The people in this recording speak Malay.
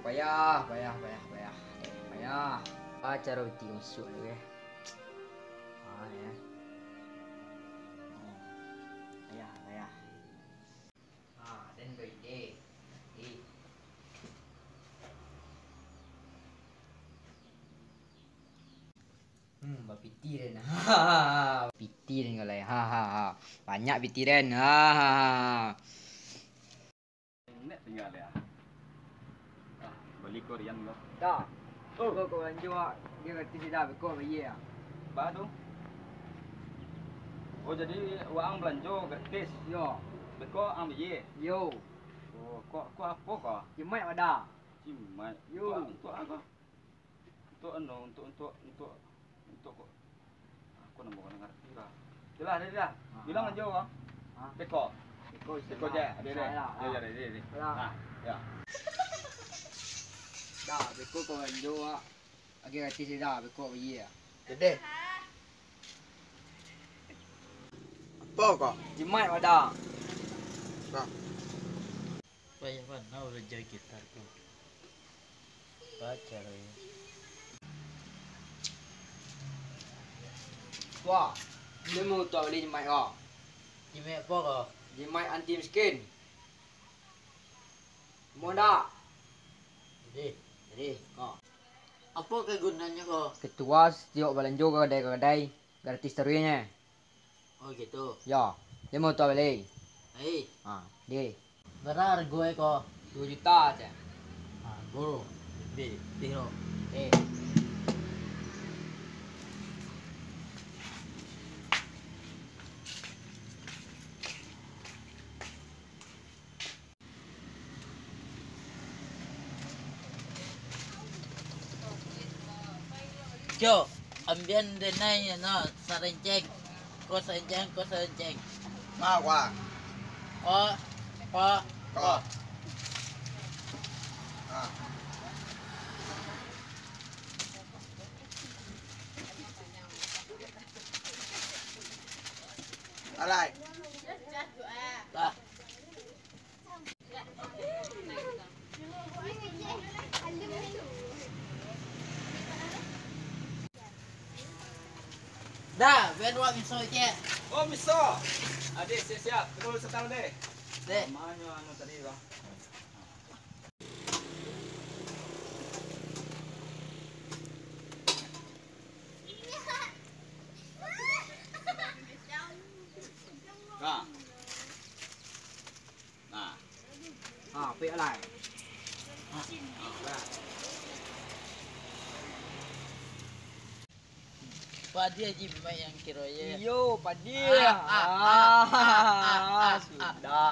payah. Payah. Cara beti masuk ni ya. Ya. Payah. Dan beride. Piti dan. Piti dan kalau ya. Banyak piti dan. Nek tinggal ya. Beli Korean lo. Dah. Kau belanja dia kata tidak kau bayar. Ba tu. Oh jadi uang belanja gratis. Yo. Beko ang biye. Yo. Oh, kok apa kok? Cimai ada. Cimai. Yo. Untuk apa? Untuk kok. Aku nak bukan ngerti lah. Dah. Bilang aja kok. Beko je. Ada. Ya. Ya. Dah, beko kau belanja agak kata tidak beko bayar. Gede. Apa kok? Cimai ada. Nah, Payah mana udah jaga gitar tu. Baca lagi. Wah, dia mau tahu beli cimai kau. Cimai apa kau? Cimai anti miskin. Mau tak? Jadi, kau. Apa kegunaannya kau? Ketua setiap belanja ke kedai gratis terunya. Oh gitu. Ya, dia mau tahu beli. Hei, Dia berapa harga kau? 2 juta aja. Guru. Biro. Jo, ambian denai no sarenceng. Kau sarenceng. mau quá. Kau. Có. À. Ở đây. Dah. Dah, biar buat miso je. Oh, miso. Adik siap. Terus setang deh. Dek. Mana anu tadi bang? Nah. Pik lại. Pak dia je yang kira je. Yo, padi. Sudah.